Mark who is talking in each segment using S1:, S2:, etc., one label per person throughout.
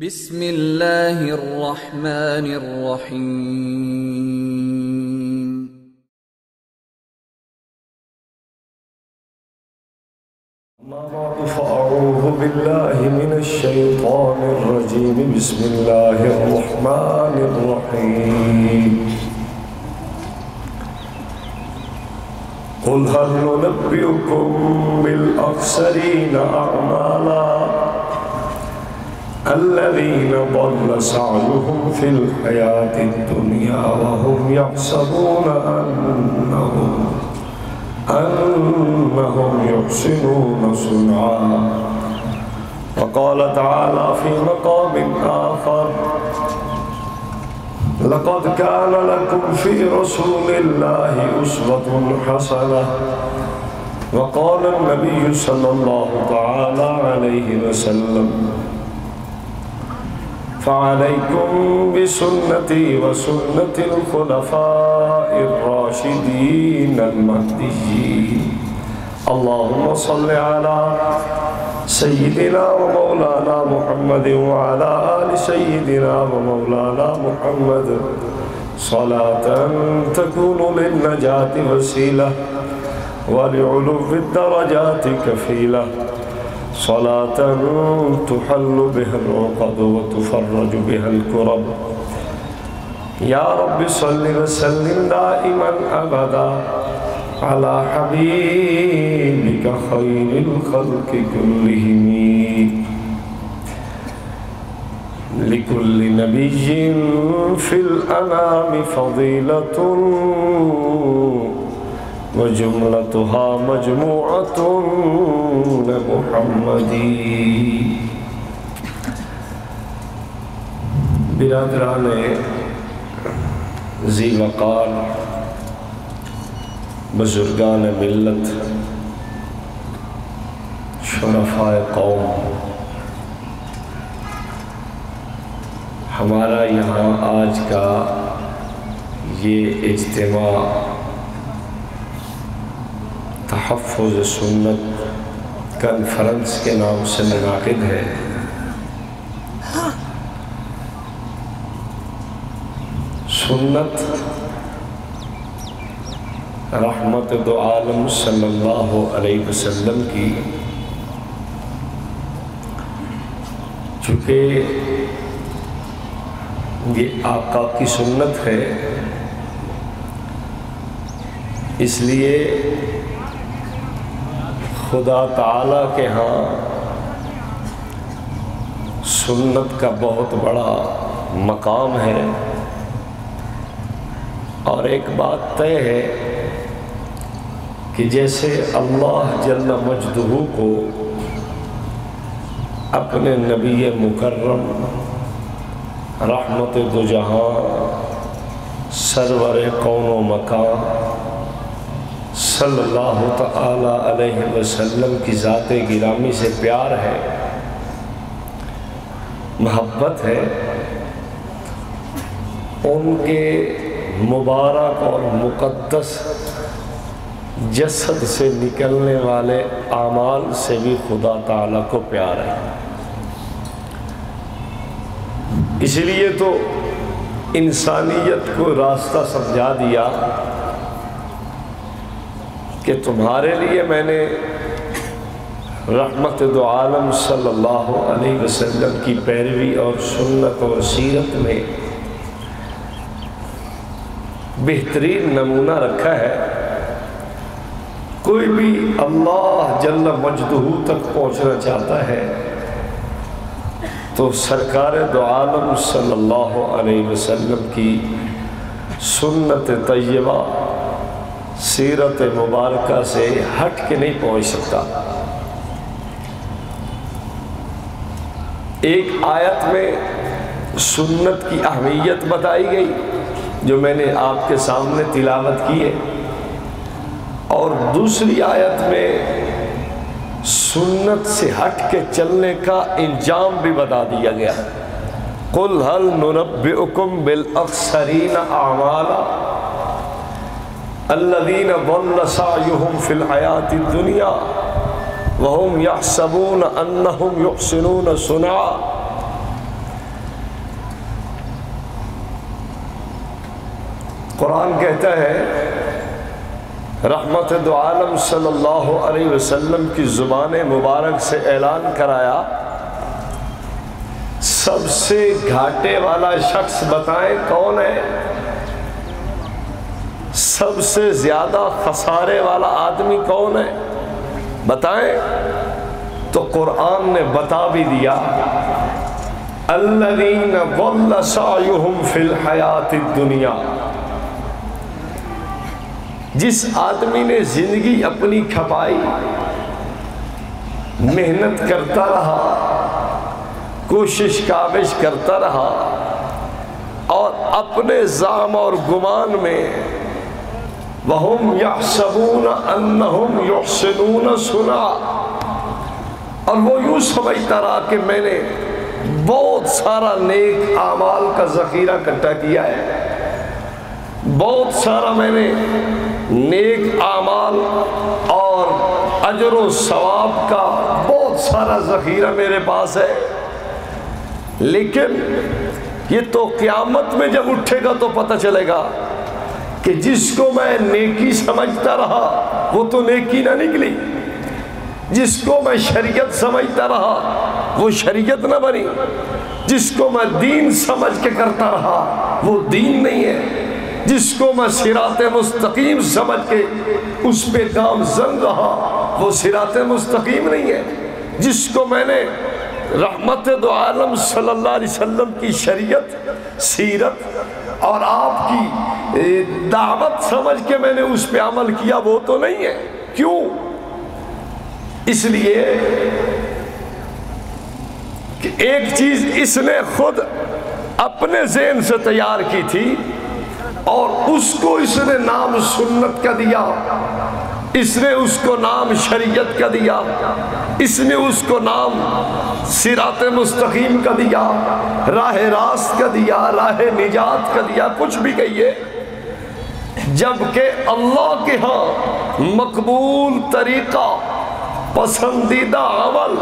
S1: بسم اللہ الرحمن الرحیم
S2: أما بعد فأعوذ بالله من الشيطان الرجيم بسم الله الرحمن الرحيم قل هل ننبئكم بالأخسرين أعمالا الذين ضل سعيهم في الحياة الدنيا وهم يحسبون أنهم يحسنون صنعا. وقال تعالى في مقام آخر لقد كان لكم في رسول الله أسوة حسنة. وقال النبي صلى الله تعالى عليه وسلم فعليكم بسنتي وسنة الخلفاء الراشدين المهديين. اللهم صل على سيدنا ومولانا محمد وعلى آل سيدنا ومولانا محمد صلاة تكون للنجاة وسيلة ولعلو الدرجات كفيلة، صلاة تحل بها العقد وتفرج بها الكرب. يا رب صل وسلم دائما أبدا على حبيبك خير الخلق كلهم. لكل نبي في الأنام فضيلة وجملتها مجموعة لمحمدی. برادران ذی وقار، بزرگان ملت، شرفائے قوم، ہمارا یہاں آج کا یہ اجتماع تحفظ سنت کانفرنس کے نام سے منعقد ہے. سنت رحمت دو عالم صلی اللہ علیہ وسلم کی، چونکہ یہ آقا کی سنت ہے، اس لیے خدا تعالیٰ کے ہاں سنت کا بہت بڑا مقام ہے. اور ایک بات طے ہے کہ جیسے اللہ جل مجدہ کو اپنے نبی مکرم رحمت دو جہاں سرور کون و مکان صلی اللہ تعالی علیہ وسلم کی ذات گرامی سے پیار ہے، محبت ہے، ان کے مبارک اور مقدس جسد سے نکلنے والے اعمال سے بھی خدا تعالیٰ کو پیار ہے. اس لیے تو انسانیت کو راستہ سمجھا دیا کہ تمہارے لیے میں نے رحمت دو عالم صلی اللہ علیہ وسلم کی پیروی اور سنت اور سیرت میں بہترین نمونہ رکھا ہے. کوئی بھی اللہ جل مجدہ تک پہنچنا چاہتا ہے تو سرکار دو عالم صلی اللہ علیہ وسلم کی سنت طیبہ سیرت مبارکہ سے ہٹ کے نہیں پہنچ سکتا. ایک آیت میں سنت کی اہمیت بتائی گئی جو میں نے آپ کے سامنے تلاوت کی ہے، اور دوسری آیت میں سنت سے ہٹ کے چلنے کا انجام بھی بتا دیا گیا. قُلْ هَلْ نُنَبِّئُكُمْ بِالْأَخْسَرِينَ أَعْمَالًا الَّذِينَ ضَلَّ سَعْيُهُمْ فِي الْحَيَاةِ الدُّنْيَا وَهُمْ يَحْسَبُونَ أَنَّهُمْ يُحْسِنُونَ صُنْعًا. قرآن کہتا ہے رحمت دو عالم صلی اللہ علیہ وسلم کی زبان مبارک سے اعلان کرایا، سب سے گھاٹے والا شخص بتائیں کون ہے؟ سب سے زیادہ خسارے والا آدمی کون ہے بتائیں؟ تو قرآن نے بتا بھی دیا، الذین ضل سعیہم فی الحیات الدنیا، جس آدمی نے زندگی اپنی کھپائی، محنت کرتا رہا، کوشش کاوش کرتا رہا، اور اپنے زعم اور گمان میں وَهُمْ يَحْسَبُونَ أَنَّهُمْ يُحْسِنُونَ صُنْعًا، اور وہ یوں سمجھتا رہا کہ میں نے بہت سارا نیک اعمال کا ذخیرہ اکٹھا کیا ہے، بہت سارا میں نے نیک اعمال اور اجر و ثواب کا بہت سارا ذخیرہ میرے پاس ہے، لیکن یہ تو قیامت میں جب اٹھے گا تو پتہ چلے گا کہ جس کو میں نیکی سمجھتا رہا وہ تو نیکی نہ نکلی، جس کو میں شریعت سمجھتا رہا وہ شریعت نہ بنی، جس کو میں دین سمجھ کے کرتا رہا وہ دین نہیں ہے، جس کو میں صراط مستقیم سمجھ کے اس پہ گامزن رہا وہ صراط مستقیم نہیں ہے، جس کو میں نے رحمت دو عالم صلی اللہ علیہ وسلم کی شریعت، سیرت اور آپ کی دعوت سمجھ کے میں نے اس پہ عمل کیا وہ تو نہیں ہے۔ کیوں؟ اس لیے کہ ایک چیز اس نے خود اپنے ذہن سے تیار کی تھی اور اس کو اس نے نام سنت کا دیا، اس نے اس کو نام شریعت کا دیا، اس نے اس کو نام صراط مستقیم کا دیا، راہ راست کا دیا، راہ نجات کا دیا، کچھ بھی کہیے، جبکہ اللہ کے ہاں مقبول طریقہ، پسندیدہ عمل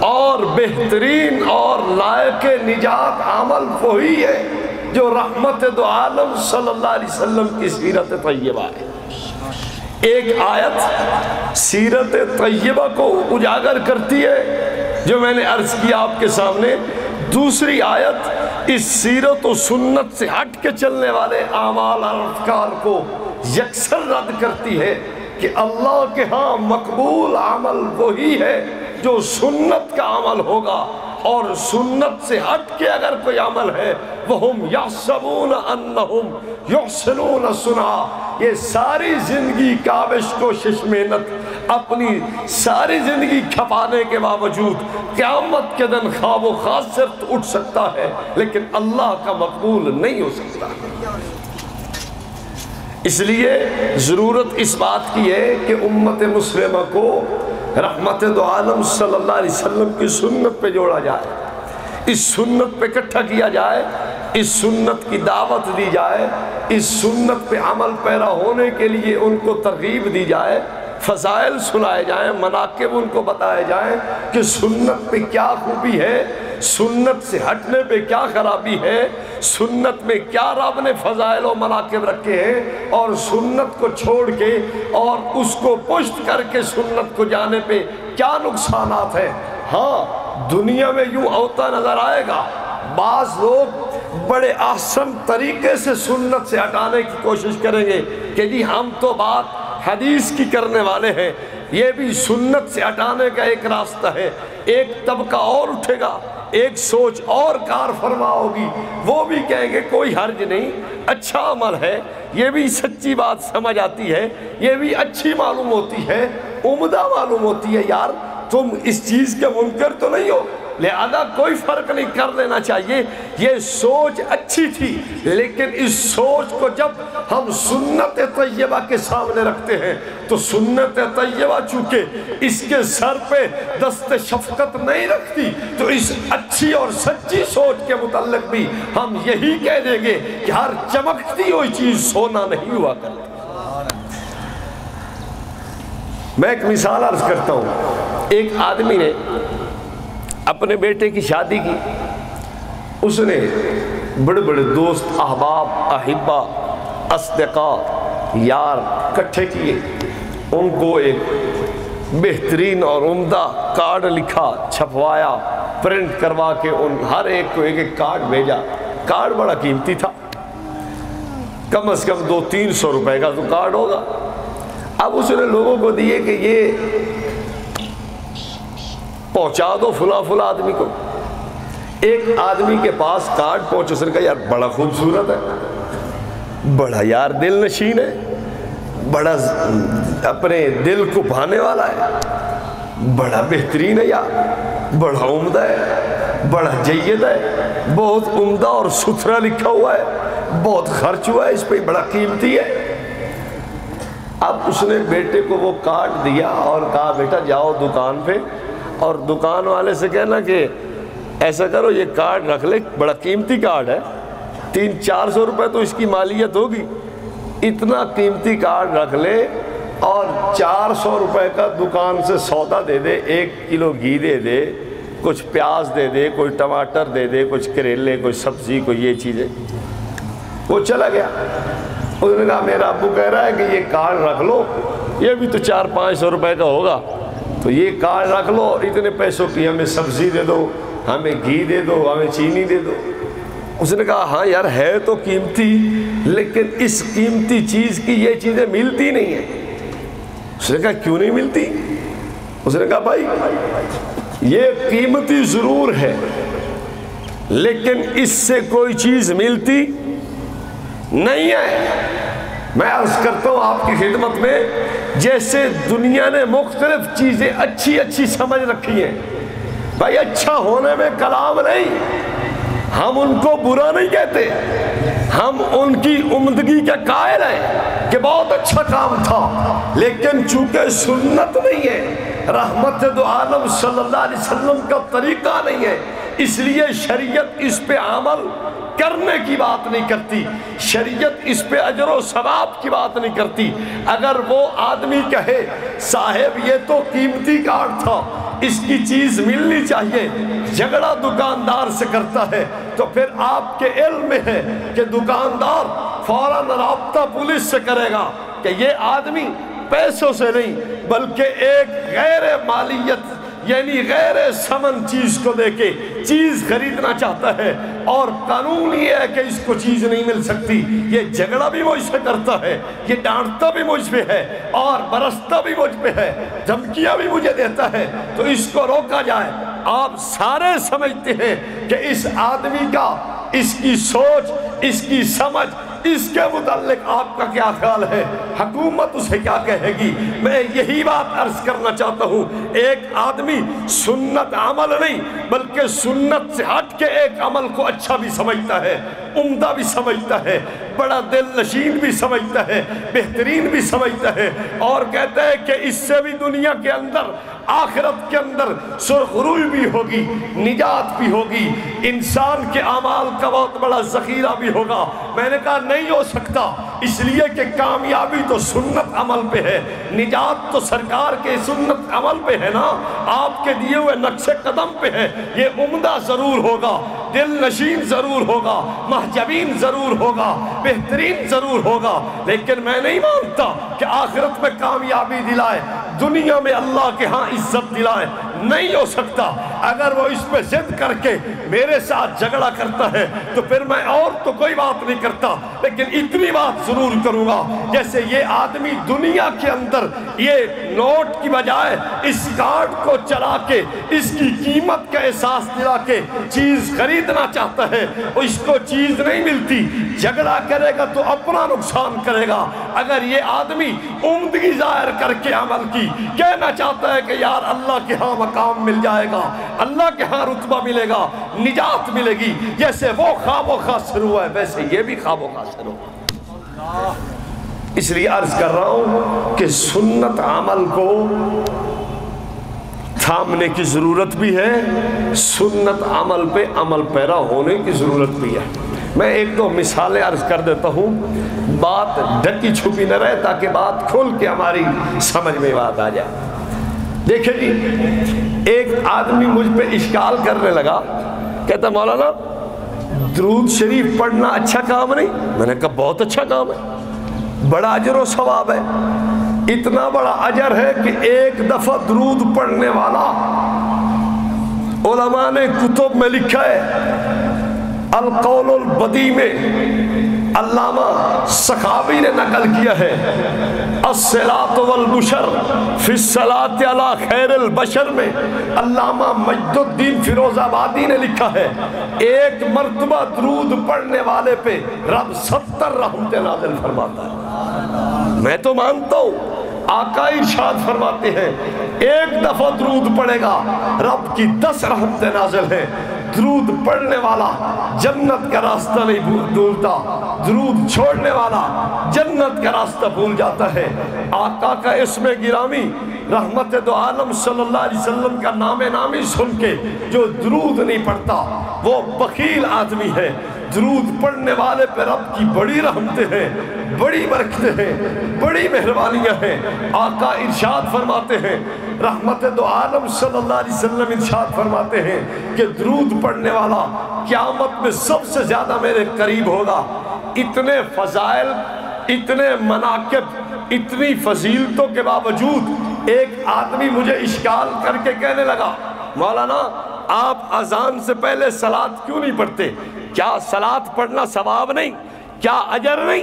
S2: اور بہترین اور لائق نجات عمل وہی ہے جو رحمت دو عالم صلی اللہ علیہ وسلم کی سیرت طیبہ ہے۔ ایک آیت سیرت طیبہ کو اجاگر کرتی ہے جو میں نے عرض کیا آپ کے سامنے، دوسری آیت اس سیرت و سنت سے ہٹ کے چلنے والے اعمال اور افکار کو یکسر رد کرتی ہے کہ اللہ کے ہاں مقبول عمل وہی ہے جو سنت کا عمل ہوگا، اور سنت سے ہٹ کے اگر کوئی عمل ہے وَهُمْ يَحْسَبُونَ أَنَّهُمْ يُحْسِنُونَ صُنْعًا، یہ ساری زندگی کاوش کوشش محنت اپنی ساری زندگی کھپانے کے باوجود قیامت کے دن خواب و خاصر اٹھ سکتا ہے لیکن اللہ کا مقبول نہیں ہو سکتا۔ اس لیے ضرورت اس بات کی ہے کہ امت مسلمہ کو رحمت دو عالم صلی اللہ علیہ وسلم کی سنت پہ جوڑا جائے، اس سنت پہ اکٹھا کیا جائے، اس سنت کی دعوت دی جائے، اس سنت پہ عمل پیرا ہونے کے لیے ان کو ترغیب دی جائے، فضائل سنائے جائیں، مناقب ان کو بتائے جائیں کہ سنت پہ کیا خوبی ہے، سنت سے ہٹنے پہ کیا خرابی ہے، سنت میں کیا رب نے فضائل و مناقب رکھے ہیں، اور سنت کو چھوڑ کے اور اس کو پشت کر کے سنت کو جانے پہ کیا نقصانات ہیں۔ ہاں دنیا میں یوں ہوتا نظر آئے گا، بعض لوگ بڑے احسن طریقے سے سنت سے ہٹانے کی کوشش کریں گے کہ جی ہم تو بات حدیث کی کرنے والے ہیں، یہ بھی سنت سے ہٹانے کا ایک راستہ ہے۔ ایک طبقہ اور اٹھے گا، ایک سوچ اور کار فرما ہوگی، وہ بھی کہیں گے کوئی حرج نہیں، اچھا عمل ہے، یہ بھی سچی بات سمجھ آتی ہے، یہ بھی اچھی معلوم ہوتی ہے، عمدہ معلوم ہوتی ہے، یار تم اس چیز کے منکر تو نہیں ہو، لہذا کوئی فرق نہیں، کر لینا چاہیے۔ یہ سوچ اچھی تھی، لیکن اس سوچ کو جب ہم سنت طیبہ کے سامنے رکھتے ہیں تو سنت طیبہ چونکہ اس کے سر پہ دست شفقت نہیں رکھتی، تو اس اچھی اور سچی سوچ کے متعلق بھی ہم یہی کہہ دیں گے کہ ہر چمکتی ہوئی چیز سونا نہیں ہوا کرتی۔ میں ایک مثال عرض کرتا ہوں، ایک آدمی نے اپنے بیٹے کی شادی کی، اس نے بڑے بڑے دوست، احباب، احبہ اصدقاء یار اکٹھے کیے، ان کو ایک بہترین اور عمدہ کارڈ لکھا، چھپوایا، پرنٹ کروا کے ان ہر ایک کو ایک ایک کارڈ بھیجا۔ کارڈ بڑا قیمتی تھا، کم از کم 200-300 روپے کا تو کارڈ ہوگا۔ اب اس نے لوگوں کو دیے کہ یہ پہنچا دو فلاں فلاں آدمی کو۔ ایک آدمی کے پاس کارڈ پہنچے، اس نے کہا یار بڑا خوبصورت ہے، بڑا یار دل نشین ہے، بڑا اپنے دل کو بھانے والا ہے، بڑا بہترین ہے یار، بڑا عمدہ ہے، بڑا جید ہے، بہت عمدہ اور ستھرا لکھا ہوا ہے، بہت خرچ ہوا ہے اس پہ، بڑا قیمتی ہے۔ اب اس نے بیٹے کو وہ کارڈ دیا اور کہا بیٹا جاؤ دکان پہ اور دکان والے سے کہنا کہ ایسا کرو یہ کارڈ رکھ لے، بڑا قیمتی کارڈ ہے، 300-400 روپے تو اس کی مالیت ہوگی، اتنا قیمتی کارڈ رکھ لے اور 400 روپے کا دکان سے سودا دے دے، 1 کلو گھی دے دے، کچھ پیاز دے دے، کوئی ٹماٹر دے دے، کچھ کریلے، کوئی سبزی، کوئی یہ چیزیں۔ وہ چلا گیا، اس نے کہا میرا ابو کہہ رہا ہے کہ یہ کارڈ رکھ لو، یہ بھی تو 400-500 روپے کا ہوگا، تو یہ کارڈ رکھ لو اور اتنے پیسوں کی ہمیں سبزی دے دو، ہمیں گھی دے دو، ہمیں چینی دے دو۔ اس نے کہا ہاں یار ہے تو قیمتی، لیکن اس قیمتی چیز کی یہ چیزیں ملتی نہیں ہیں۔ اس نے کہا کیوں نہیں ملتی؟ اس نے کہا بھائی یہ قیمتی ضرور ہے لیکن اس سے کوئی چیز ملتی نہیں ہے۔ میں عرض کرتا ہوں آپ کی خدمت میں، جیسے دنیا نے مختلف چیزیں اچھی اچھی سمجھ رکھی ہیں، بھائی اچھا ہونے میں کلام نہیں، ہم ان کو برا نہیں کہتے، ہم ان کی عمدگی کے قائل ہیں کہ بہت اچھا کام تھا، لیکن چونکہ سنت نہیں ہے، رحمت دو عالم صلی اللہ علیہ وسلم کا طریقہ نہیں ہے، اس لیے شریعت اس پہ عمل کرنے کی بات نہیں کرتی، شریعت اس پہ اجر و ثواب کی بات نہیں کرتی۔ اگر وہ آدمی کہے صاحب یہ تو قیمتی کارڈ تھا، اس کی چیز ملنی چاہیے، جھگڑا دکاندار سے کرتا ہے، تو پھر آپ کے علم میں ہے کہ دکاندار فوراً رابطہ پولیس سے کرے گا کہ یہ آدمی پیسوں سے نہیں بلکہ ایک غیر مالیت یعنی غیر ثمن چیز کو دے کے چیز خریدنا چاہتا ہے، اور قانون یہ ہے کہ اس کو چیز نہیں مل سکتی۔ یہ جھگڑا بھی مجھ سے کرتا ہے، یہ ڈانٹتا بھی مجھ پہ ہے اور برستا بھی مجھ پہ ہے، دھمکیاں بھی مجھے دیتا ہے، تو اس کو روکا جائے۔ آپ سارے سمجھتے ہیں کہ اس آدمی کا، اس کی سوچ، اس کی سمجھ، اس کے متعلق آپ کا کیا خیال ہے، حکومت اسے کیا کہے گی؟ میں یہی بات عرض کرنا چاہتا ہوں، ایک آدمی سنت عمل نہیں بلکہ سنت سے ہٹ کے ایک عمل کو اچھا بھی سمجھتا ہے، عمدہ بھی سمجھتا ہے، بڑا دل نشین بھی سمجھتا ہے، بہترین بھی سمجھتا ہے، اور کہتا ہے کہ اس سے بھی دنیا کے اندر، آخرت کے اندر سرخروئی بھی ہوگی، نجات بھی ہوگی، انسان کے اعمال کا بہت بڑا ذخیرہ بھی ہوگا۔ میں نے کہا نہیں ہو سکتا، اس لیے کہ کامیابی تو سنت عمل پہ ہے، نجات تو سرکار کے سنت عمل پہ ہے نا، آپ کے دیے ہوئے نقش قدم پہ ہے۔ یہ عمدہ ضرور ہوگا، دل نشین ضرور ہوگا، محجبین ضرور ہوگا، بہترین ضرور ہوگا، لیکن میں نہیں مانتا کہ آخرت میں کامیابی دلائے، دنیا میں اللہ کے ہاں عزت دلائے، نہیں ہو سکتا۔ اگر وہ اس پہ ضد کر کے میرے ساتھ جھگڑا کرتا ہے تو پھر میں اور تو کوئی بات نہیں کرتا، لیکن اتنی بات ضرور کروں گا، جیسے یہ آدمی دنیا کے اندر یہ نوٹ کی بجائے اس کارڈ کو چلا کے اس کی قیمت کا احساس دلا کے چیز خریدنا چاہتا ہے، اس کو چیز نہیں ملتی، جھگڑا کرے گا تو اپنا نقصان کرے گا۔ اگر یہ آدمی عمدگی ظاہر کر کے عمل کی، کہنا چاہتا ہے کہ یار اللہ کے ہاں مقام مل جائے گا، اللہ کے ہاں رتبہ ملے گا، نجات ملے گی، جیسے وہ خواب و خاصر ہوا ہے ویسے یہ بھی خواب و خاصر ہوا۔ اس لیے عرض کر رہا ہوں کہ سنت عمل کو تھامنے کی ضرورت بھی ہے، سنت عمل پہ عمل پیرا ہونے کی ضرورت بھی ہے۔ میں ایک دو مثالیں عرض کر دیتا ہوں، بات ڈھکی چھپی نہ رہے تاکہ بات کھول کے ہماری سمجھ میں بات آ جائے۔ دیکھیں جی، ایک آدمی مجھ پہ اشکال کرنے لگا، کہتا مولانا درود شریف پڑھنا اچھا کام نہیں؟ میں نے کہا بہت اچھا کام ہے، بڑا اجر و ثواب ہے۔ اتنا بڑا اجر ہے کہ ایک دفعہ درود پڑھنے والا، علماء نے کتب میں لکھا ہے، القول البدی میں علامہ سخاوی نے نقل کیا ہے، الصلاۃ والبشر فی الصلاۃ علی خیر البشر میں علامہ مجد الدین فیروز آبادی نے لکھا ہے، ایک مرتبہ درود پڑھنے والے پہ رب 70 رحمتیں نازل فرماتا ہے۔ میں تو مانتا ہوں، آقا ارشاد فرماتے ہیں ایک دفعہ درود پڑھے گا رب کی 10 رحمتیں نازل ہیں۔ درود پڑھنے والا جنت کا راستہ نہیں بھولتا، درود چھوڑنے والا جنت کا راستہ بھول جاتا ہے۔ آقا کا اسم گرامی رحمت دو عالم صلی اللہ علیہ وسلم کا نام نامی سن کے جو درود نہیں پڑھتا وہ بخیل آدمی ہے۔ درود پڑھنے والے پہ رب کی بڑی رحمتیں ہیں، بڑی برکتیں ہیں، بڑی مہربانیاں ہیں۔ آقا ارشاد فرماتے ہیں، رحمت دو عالم صلی اللہ علیہ وسلم ارشاد فرماتے ہیں کہ درود پڑھنے والا قیامت میں سب سے زیادہ میرے قریب ہوگا۔ اتنے فضائل، اتنے مناقب، اتنی فضیلتوں کے باوجود ایک آدمی مجھے اشکال کر کے کہنے لگا، مولانا آپ اذان سے پہلے صلاۃ کیوں نہیں پڑھتے؟ کیا صلاۃ پڑھنا ثواب نہیں؟ کیا اجر نہیں؟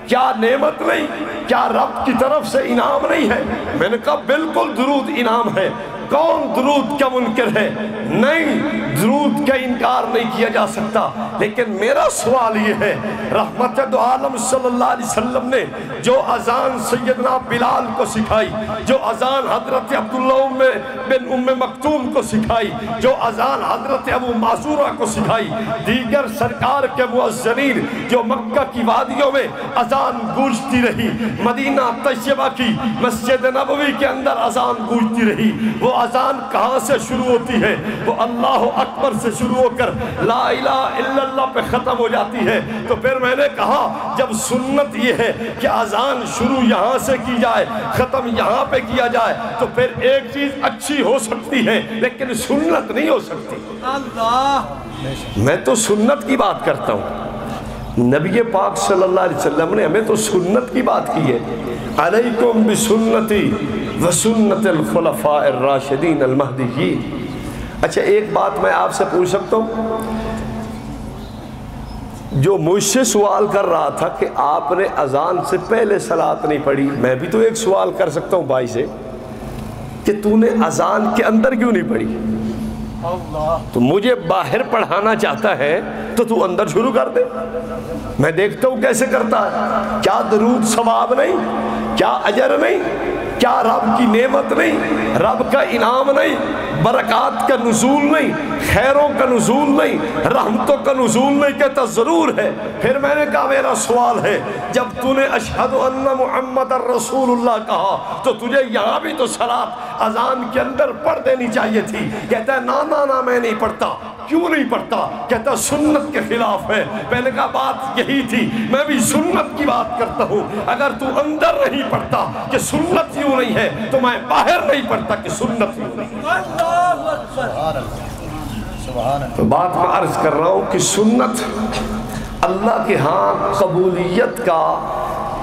S2: کیا نعمت نہیں؟ کیا رب کی طرف سے انعام نہیں ہے؟ میں نے کہا بالکل درود انعام ہے، کون درود کا منکر ہے؟ نہیں، درود کا انکار نہیں کیا جا سکتا، لیکن میرا سوال یہ ہے، رحمت دو عالم صلی اللہ علیہ وسلم نے جو اذان سیدنا بلال کو سکھائی، جو اذان حضرت عبداللہ بن ام مکتوم کو سکھائی، جو اذان حضرت ابو معذورہ کو سکھائی، دیگر سرکار کے مؤذنین جو مکہ کی وادیوں میں اذان گونجتی رہی، مدینہ طیبہ کی مسجد نبوی کے اندر اذان گونجتی رہی، وہ اذان کہاں سے شروع ہوتی ہے؟ وہ اللہ اکبر سے شروع ہو کر لا الہ الا اللہ پہ ختم ہو جاتی ہے۔ تو پھر میں نے کہا جب سنت یہ ہے کہ اذان شروع یہاں سے کی جائے، ختم یہاں پہ کیا جائے، تو پھر ایک چیز اچھی ہو سکتی ہے لیکن سنت نہیں ہو سکتی۔ میں تو سنت کی بات کرتا ہوں، نبی پاک صلی اللہ علیہ وسلم نے ہمیں تو سنت کی بات کی ہے، علیکم بسنتی وسنت الخلفاء الراشدین المہدیین۔ اچھا ایک بات میں آپ سے پوچھ سکتا ہوں، جو مجھ سے سوال کر رہا تھا کہ آپ نے اذان سے پہلے صلاۃ نہیں پڑھی، میں بھی تو ایک سوال کر سکتا ہوں بھائی سے کہ تو نے اذان کے اندر کیوں نہیں پڑھی؟ تو مجھے باہر پڑھانا چاہتا ہے تو تو اندر شروع کر دے، میں دیکھتا ہوں کیسے کرتا ہے۔ کیا درود ثواب نہیں؟ کیا اجر نہیں؟ کیا رب کی نعمت نہیں؟ رب کا انعام نہیں؟ برکات کا نزول نہیں؟ خیروں کا نزول نہیں؟ رحمتوں کا نزول نہیں؟ کہتا ضرور ہے۔ پھر میں نے کہا میرا سوال ہے، جب تو نے اشہد ان محمد الرسول اللہ کہا تو تجھے یہاں بھی تو صلاۃ اذان کے اندر پڑھ دینی چاہیے تھی۔ کہتا ہے نا میں نہیں پڑھتا۔ کیوں نہیں پڑھتا؟ کہتا سنت کے خلاف ہے۔ پہلے کا بات یہی تھی، میں بھی سنت کی بات کرتا ہوں۔ اگر تو اندر نہیں پڑھتا کہ سنت کیوں نہیں ہے تو میں باہر نہیں پڑھتا کہ سنت کیوں نہیں ہے۔ تو بات میں عرض کر رہا ہوں کہ سنت اللہ کے ہاں قبولیت کا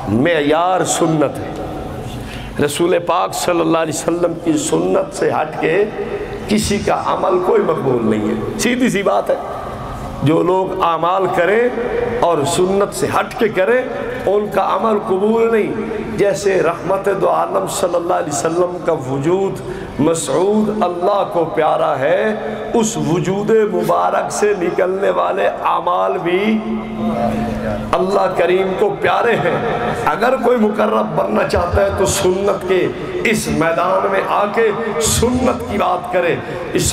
S2: معیار سنت ہے۔ رسول پاک صلی اللہ علیہ وسلم کی سنت سے ہٹ کے کسی کا عمل کوئی مقبول نہیں ہے، سیدھی سی بات ہے۔ جو لوگ اعمال کریں اور سنت سے ہٹ کے کریں ان کا عمل قبول نہیں۔ جیسے رحمت دو عالم صلی اللہ علیہ وسلم کا وجود مسعود اللہ کو پیارا ہے، اس وجود مبارک سے نکلنے والے اعمال بھی اللہ کریم کو پیارے ہیں۔ اگر کوئی مقرب بننا چاہتا ہے تو سنت کے اس میدان میں آ کے سنت کی بات کرے، اس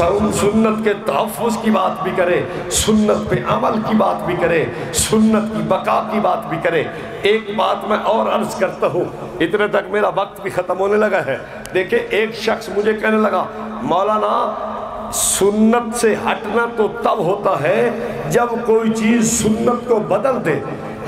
S2: سنت کے تحفظ کی بات بھی کرے، سنت پہ عمل کی بات بھی کرے، سنت کی بقا کی بات بھی کرے۔ ایک بات میں اور عرض کرتا ہوں، اتنے تک میرا وقت بھی ختم ہونے لگا ہے۔ دیکھیں ایک شخص مجھے کہنے لگا، مولانا سنت سے ہٹنا تو تب ہوتا ہے جب کوئی چیز سنت کو بدل دے۔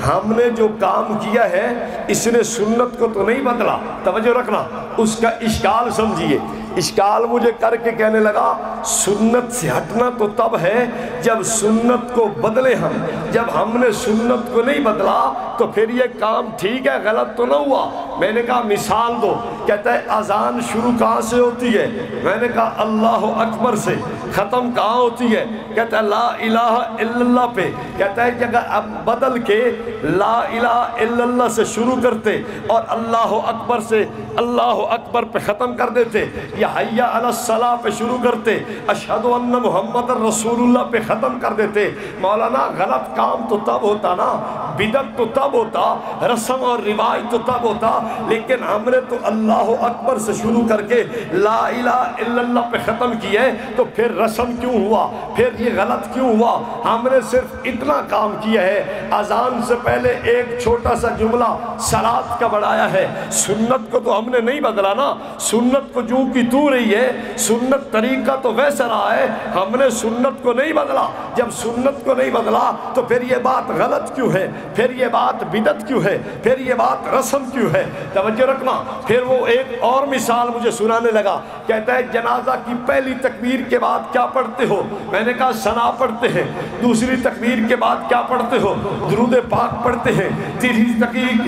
S2: ہم نے جو کام کیا ہے اس نے سنت کو تو نہیں بدلا، توجہ رکھنا، اس کا اشکال سمجھیے۔ اشکال مجھے کر کے کہنے لگا سنت سے ہٹنا تو تب ہے جب سنت کو بدلے ہم، جب ہم نے سنت کو نہیں بدلا تو پھر یہ کام ٹھیک ہے، غلط تو نہ ہوا۔ میں نے کہا مثال دو، کہتا ہے اذان شروع کہاں سے ہوتی ہے؟ میں نے کہا اللہ اکبر سے۔ ختم کہاں ہوتی ہے؟ کہتا ہے لا الہ الا اللہ پہ۔ کہتا ہے کہ اگر اب بدل کے لا الہ الا اللہ سے شروع کرتے اور اللہ اکبر سے اللہ اکبر پہ ختم کر دیتے، یا حی علی الصلاۃ پہ شروع کرتے، اشہد ان محمد رسول اللہ پہ ختم کر دیتے، مولانا غلط کام تو تب ہوتا نا، بدعت تو تب ہوتا، رسم اور رواج تو تب ہوتا، لیکن ہم نے تو اللہ اکبر سے شروع کر کے لا الہ الا اللہ پہ ختم کیا ہے، تو پھر رسم کیوں ہوا؟ پھر یہ غلط کیوں ہوا؟ ہم نے صرف اتنا کام کیا ہے، اذان سے پہلے ایک چھوٹا سا جملہ صلاۃ کا بڑھایا ہے، سنت کو تو ہم نے نہیں بدلا نا، سنت کو جو کی تو رہی ہے، سنت طریقہ تو ویسا رہا ہے، ہم نے سنت کو نہیں بدلا۔ جب سنت کو نہیں بدلا تو پھر یہ بات غلط کیوں ہے؟ پھر یہ بات بدعت کیوں ہے؟ پھر یہ بات رسم کیوں ہے؟ توجہ رکھنا۔ پھر وہ ایک اور مثال مجھے سنانے لگا، کہتا ہے جنازہ کی پہلی تکبیر کے بعد کیا پڑھتے ہو؟ میں نے کہا ثنا پڑھتے ہیں۔ دوسری تکبیر کے بعد کیا پڑھتے ہو؟ درود پاک پڑھتے ہیں۔ تیسری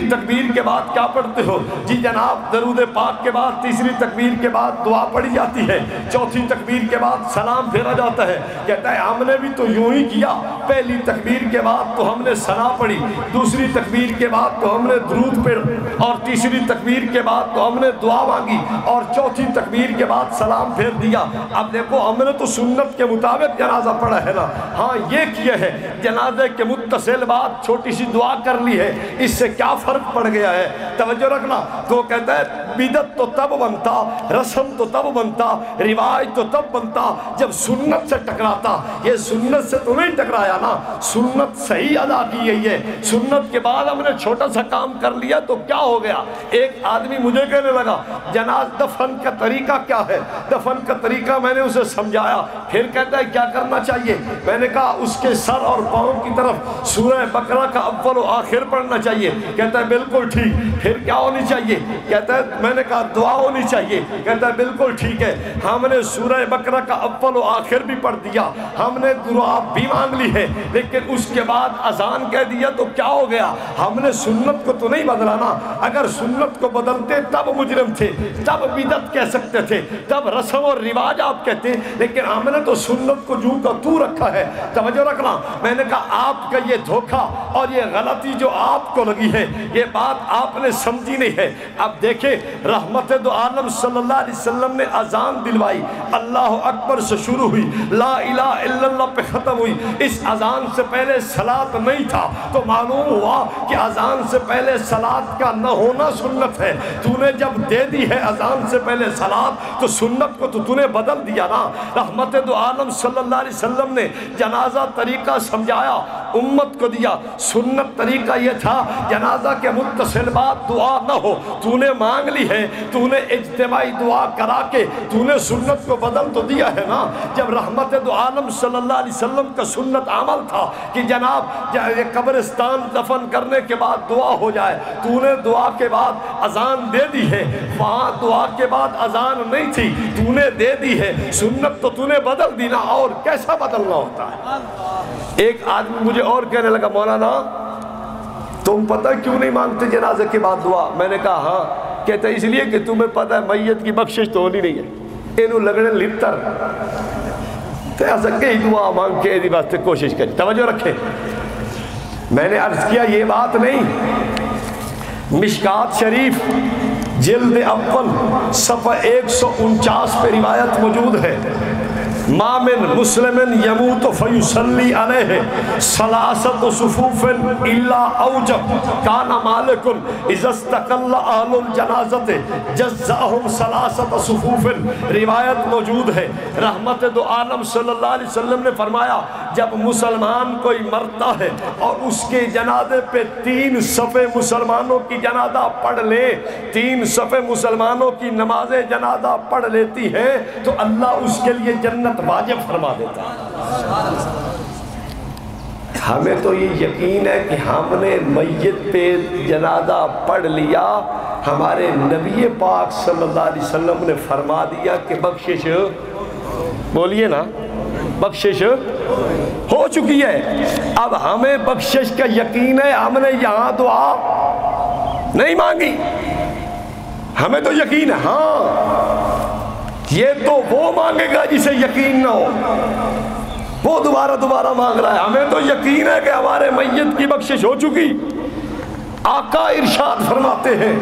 S2: تکبیر کے بعد کیا پڑھتے ہو؟ جی جناب درود پاک کے بعد تیسری تکبیر کے بعد دعا پڑھی جاتی ہے، چوتھی تکبیر کے بعد سلام پھیرا جاتا ہے۔ کہتا ہے ہم نے بھی تو یوں ہی کیا، پہلی تکبیر کے بعد تو ہم نے ثنا پڑھی، دوسری تکبیر کے بعد تو ہم نے درود پڑھ، اور تیسری تکبیر کے بعد تو ہم نے دعا مانگی، اور چوتھی تکبیر کے بعد سلام پھیر دیا۔ اب دیکھو ہم نے تو سنت کے مطابق جنازہ پڑھا ہے نا، ہاں یہ کیا ہے، جنازے کے متصل بعد چھوٹی سی دعا کر لی ہے، اس سے کیا فرق پڑ گیا ہے؟ توجہ رکھنا۔ تو کہتا ہے بدعت تو تب بنتا، رسم تو تب بنتا، رواج تو تب بنتا جب سنت سے ٹکراتا۔ یہ سنت سے تو نہیں ٹکرایا نا، سنت صحیح ادا کی گئی ہے، سنت کے بعد ہم نے چھوٹا سا کام کر لیا تو کیا ہو گیا؟ ایک آدمی مجھے کہنے لگا جناز دفن کا طریقہ کیا ہے؟ دفن کا طریقہ میں نے اسے سمجھایا، پھر کہتا ہے کیا کرنا چاہیے؟ میں نے کہا اس کے سر اور پاؤں کی طرف سورہ بقرہ کا اول و آخر پڑھنا چاہیے۔ کہتا ہے بالکل ٹھیک۔ پھر کیا ہونی چاہیے؟ کہتا ہے میں نے کہا دعا ہونی چاہیے۔ کہتا ہے بالکل ٹھیک ہے۔ ہم نے سورہ بقرہ کا اول و آخر بھی پڑھ دیا، ہم نے دعا بھی مانگ لی ہے، لیکن اس کے بعد اذان کہہ دیا تو کیا ہو گیا؟ ہم نے سنت کو تو نہیں بدلا نا۔ اگر سنت کو بدلتے تب مجرم تھے، تب بدعت کہہ سکتے تھے، تب رسم اور رواج آپ کہتے، لیکن ہم نے تو سنت کو جو کا تو رکھا ہے۔ توجہ رکھنا۔ میں نے کہا آپ کا یہ دھوکہ اور یہ غلطی جو آپ کو لگی ہے، یہ بات آپ نے سمجھی نہیں ہے۔ اب دیکھیں رحمت دو عالم صلی اللہ علیہ وسلم نے اذان دلوائی، اللہ اکبر سے شروع ہوئی، لا الہ الا اللہ پہ ختم ہوئی۔ اس اذان سے پہلے صلاۃ نہیں تھا، تو معلوم ہوا کہ اذان سے پہلے صلاۃ کا نہ ہونا سنت ہے۔ تو نے جب دے دی ہے اذان سے پہلے صلاۃ، تو سنت کو تو نے بدل دیا نا۔ رحمت دو عالم صلی اللہ علیہ وسلم نے جنازہ طریقہ سمجھایا، امت کو دیا۔ سنت طریقہ یہ تھا جنازہ کے متصل بعد دعا نہ ہو، تو نے مانگ لی ہے، تو نے اجتماعی دعا کرا کے تو نے سنت کو بدل تو دیا ہے نا۔ جب رحمت دو عالم صلی اللہ علیہ وسلم کا سنت عمل تھا کہ جناب قبرستان دفن کرنے کے بعد دعا ہو جائے، تو نے دعا کے بعد اذان دے دی ہے، وہاں دعا کے بعد اذان نہیں تھی، تو نے دے دی ہے، سنت تو نے بدل دی نا، اور کیسا بدلنا ہوتا ہے؟ ایک آدمی مجھے اور کہنے لگا مولانا تم پتہ کیوں نہیں مانگتے جنازے کے بعد دعا؟ میں نے کہا ہاں۔ کہتا ہے اس لیے کہ تمہیں پتہ ہے میت کی بخشش تو ہونی نہیں ہے، اینو لگنے لپتر تو ایسا کئی دعا مانگ کے ایدی بات سے کوشش کری۔ توجہ رکھیں، میں نے عرض کیا یہ بات نہیں، مشکات شریف جلد اول صفحہ 149 پہ روایت موجود ہے، ما من مسلم یموت فیصلی علیہ ثلاثۃ صفوف الا اوجب کان مالک اذا استقل اہل الجنازۃ جزاهم ثلاثۃ صفوف۔ روایت موجود ہے، رحمت دو عالم صلی اللہ علیہ وسلم نے فرمایا جب مسلمان کوئی مرتا ہے اور اس کے جنازے پہ 3 صفیں مسلمانوں کی جنازہ پڑھ لے، 3 صفیں مسلمانوں کی نماز جنازہ پڑھ لیتی ہیں، تو اللہ اس کے لیے جنت واجب فرما دیتا ہے۔ ہمیں تو یہ یقین ہے کہ ہم نے میت پہ جنازہ پڑھ لیا، ہمارے نبی پاک صلی اللہ علیہ وسلم نے فرما دیا کہ بخشش، بولیے نا، بخشش ہو چکی ہے۔ اب ہمیں بخشش کا یقین ہے، ہم نے یہاں دعا نہیں مانگی، ہمیں تو یقین ہے ہاں یہ تو وہ مانگے گا جسے یقین نہ ہو، وہ دوبارہ مانگ رہا ہے۔ ہمیں تو یقین ہے کہ ہمارے میت کی بخشش ہو چکی۔ آقا ارشاد فرماتے ہیں،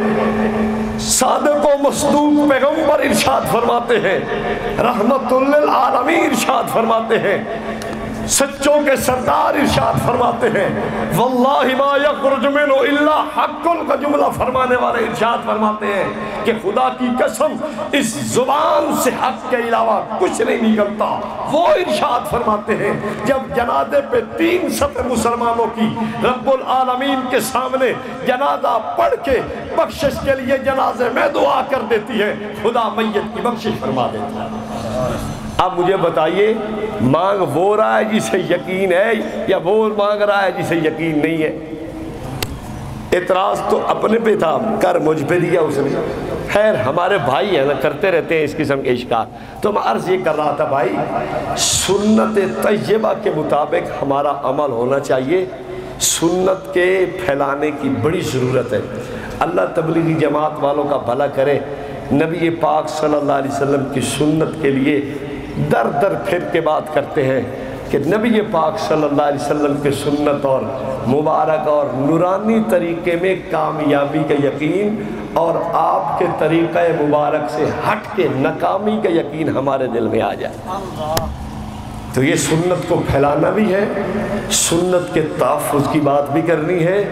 S2: صادق و مصدوق پیغمبر ارشاد فرماتے ہیں، رحمت للعالمین ارشاد فرماتے ہیں، سچوں کے سردار ارشاد فرماتے ہیں، واللہ ما یخرج منہ الا حق کا جملہ فرمانے والے ارشاد فرماتے ہیں کہ خدا کی قسم اس زبان سے حق کے علاوہ کچھ نہیں نکلتا۔ وہ ارشاد فرماتے ہیں جب جنازے پہ 3 صف مسلمانوں کی رب العالمین کے سامنے جنازہ پڑھ کے بخشش کے لیے جنازے میں دعا کر دیتی ہے، خدا میت کی بخشش فرما دیتا ہے۔ اب مجھے بتائیے، مانگ وہ رہا ہے جسے یقین ہے یا وہ مانگ رہا ہے جسے یقین نہیں ہے؟ اعتراض تو اپنے پہ تھا، کر مجھ پہ دیا اس نے۔ خیر ہمارے بھائی ہیں نا، کرتے رہتے ہیں اس قسم کے اشکال۔ تو میں عرض یہ کر رہا تھا بھائی، سنت طیبہ کے مطابق ہمارا عمل ہونا چاہیے۔ سنت کے پھیلانے کی بڑی ضرورت ہے۔ اللہ تبلیغی جماعت والوں کا بھلا کرے، نبی پاک صلی اللہ علیہ وسلم کی سنت کے لیے در در پھر کے بات کرتے ہیں کہ نبی پاک صلی اللہ علیہ وسلم کے سنت اور مبارک اور نورانی طریقے میں کامیابی کا یقین اور آپ کے طریقہ مبارک سے ہٹ کے ناکامی کا یقین ہمارے دل میں آ جائے۔ تو یہ سنت کو پھیلانا بھی ہے، سنت کے تحفظ کی بات بھی کرنی ہے،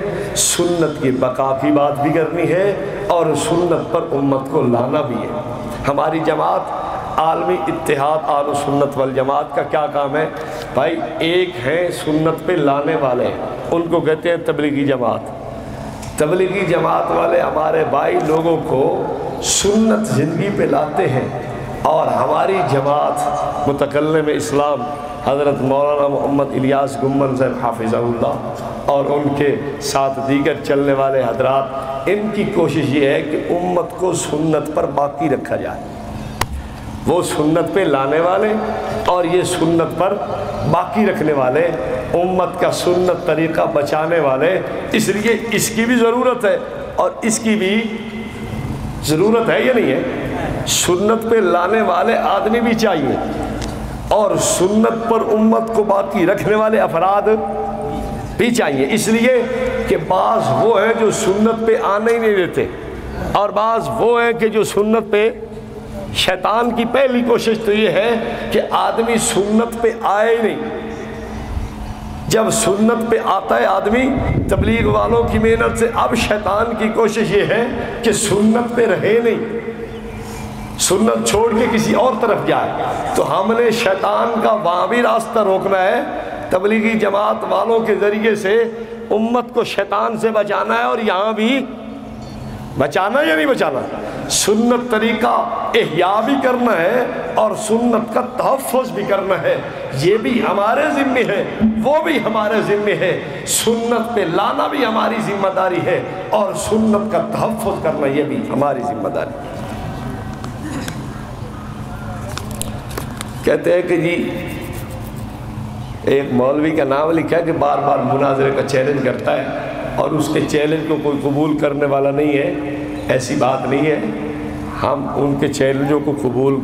S2: سنت کی بقا کی بات بھی کرنی ہے، اور سنت پر امت کو لانا بھی ہے۔ ہماری جماعت عالمی اتحاد اہل سنت والجماعت کا کیا کام ہے بھائی؟ ایک ہے سنت پہ لانے والے، ان کو کہتے ہیں تبلیغی جماعت۔ تبلیغی جماعت والے ہمارے بھائی لوگوں کو سنت زندگی پہ لاتے ہیں، اور ہماری جماعت متکلم اسلام حضرت مولانا محمد الیاس گمن صاحب حافظہ اللہ اور ان کے ساتھ دیگر چلنے والے حضرات، ان کی کوشش یہ ہے کہ امت کو سنت پر باقی رکھا جائے۔ وہ سنت پہ لانے والے اور یہ سنت پر باقی رکھنے والے، امت کا سنت طریقہ بچانے والے۔ اس لیے اس کی بھی ضرورت ہے، اور اس کی بھی ضرورت ہے یا نہیں ہے؟ سنت پہ لانے والے آدمی بھی چاہیے، اور سنت پر امت کو باقی رکھنے والے افراد بھی چاہیے۔ اس لیے کہ بعض وہ ہیں جو سنت پہ آنے ہی نہیں دیتے، اور بعض وہ ہیں کہ جو سنت پہ، شیطان کی پہلی کوشش تو یہ ہے کہ آدمی سنت پہ آئے ہی نہیں۔ جب سنت پہ آتا ہے آدمی تبلیغ والوں کی محنت سے، اب شیطان کی کوشش یہ ہے کہ سنت پہ رہے نہیں، سنت چھوڑ کے کسی اور طرف جائے۔ تو ہم نے شیطان کا وہاں بھی راستہ روکنا ہے، تبلیغی جماعت والوں کے ذریعے سے امت کو شیطان سے بچانا ہے، اور یہاں بھی بچانا یا نہیں بچانا؟ سنت طریقہ احیاء بھی کرنا ہے اور سنت کا تحفظ بھی کرنا ہے، یہ بھی ہمارے ذمہ ہے، وہ بھی ہمارے ذمہ ہے۔ سنت پہ لانا بھی ہماری ذمہ داری ہے، اور سنت کا تحفظ کرنا یہ بھی ہماری ذمہ داری ہے۔ کہتے ہیں کہ جی ایک مولوی کا نام لکھا ہے کہ بار بار مناظرے کا چیلنج کرتا ہے، اور اس کے چیلنج کو کوئی قبول کرنے والا نہیں ہے۔ ایسی بات نہیں ہے، ہم ان کے چیلنجوں کو قبول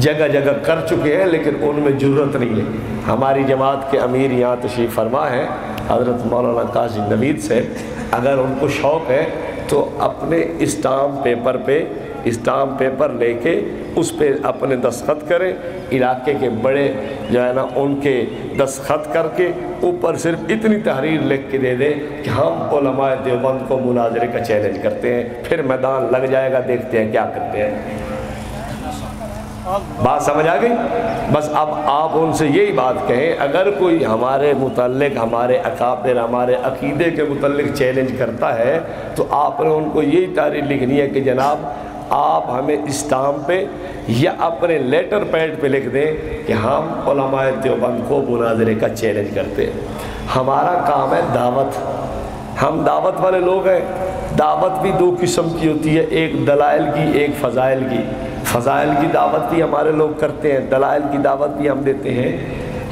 S2: جگہ جگہ کر چکے ہیں، لیکن ان میں جرت نہیں ہے۔ ہماری جماعت کے امیر یہاں تشریف فرما ہے حضرت مولانا قاضی نوید سے، اگر ان کو شوق ہے تو اپنے اسٹامپ پیپر لے کے اس پہ اپنے دستخط کریں، علاقے کے بڑے جو ہے نا ان کے دستخط کر کے اوپر صرف اتنی تحریر لکھ کے دے دیں کہ ہم علماء دیوبند کو مناظرے کا چیلنج کرتے ہیں، پھر میدان لگ جائے گا، دیکھتے ہیں کیا کرتے ہیں۔ بات سمجھ آ گئی؟ بس اب آپ ان سے یہی بات کہیں، اگر کوئی ہمارے متعلق، ہمارے اکابر، ہمارے عقیدے کے متعلق چیلنج کرتا ہے تو آپ نے ان کو یہی تحریر لکھنی ہے کہ جناب آپ ہمیں اسٹامپ پہ یا اپنے لیٹر پیڈ پہ لکھ دیں کہ ہم علماء دیوبند کو مناظرے کا چیلنج کرتے ہیں۔ ہمارا کام ہے دعوت، ہم دعوت والے لوگ ہیں، دعوت بھی دو قسم کی ہوتی ہے، ایک دلائل کی، ایک فضائل کی۔ فضائل کی دعوت بھی ہمارے لوگ کرتے ہیں، دلائل کی دعوت بھی ہم دیتے ہیں۔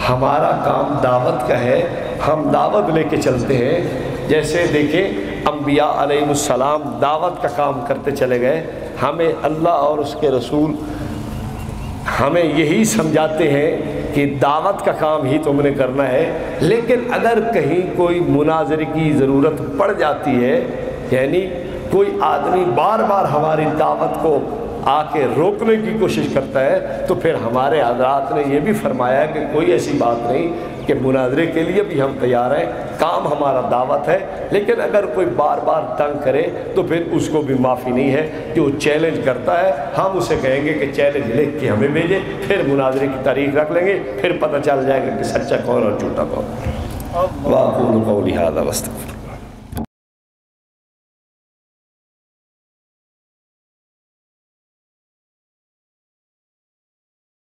S2: ہمارا کام دعوت کا ہے، ہم دعوت لے کے چلتے ہیں۔ جیسے دیکھیں انبیاء علیہ السلام دعوت کا کام کرتے چلے گئے، ہمیں اللہ اور اس کے رسول ہمیں یہی سمجھاتے ہیں کہ دعوت کا کام ہی تم نے کرنا ہے، لیکن اگر کہیں کوئی مناظرے کی ضرورت پڑ جاتی ہے، یعنی کوئی آدمی بار بار ہماری دعوت کو آ کے روکنے کی کوشش کرتا ہے، تو پھر ہمارے حضرات نے یہ بھی فرمایا کہ کوئی ایسی بات نہیں کہ مناظرے کے لیے بھی ہم تیار ہیں، کام ہمارا دعوت ہے، لیکن اگر کوئی بار بار تنگ کرے تو پھر اس کو بھی معافی نہیں ہے کہ وہ چیلنج کرتا ہے۔ ہم اسے کہیں گے کہ چیلنج لکھ کے ہمیں بھیجے، پھر مناظرے کی تاریخ رکھ لیں گے، پھر پتہ چل جائے گا کہ سچا کون اور جھوٹا کون۔ وَأَقُولُ قَوْلِي هَذَا وَأَسْتَغْفِرُ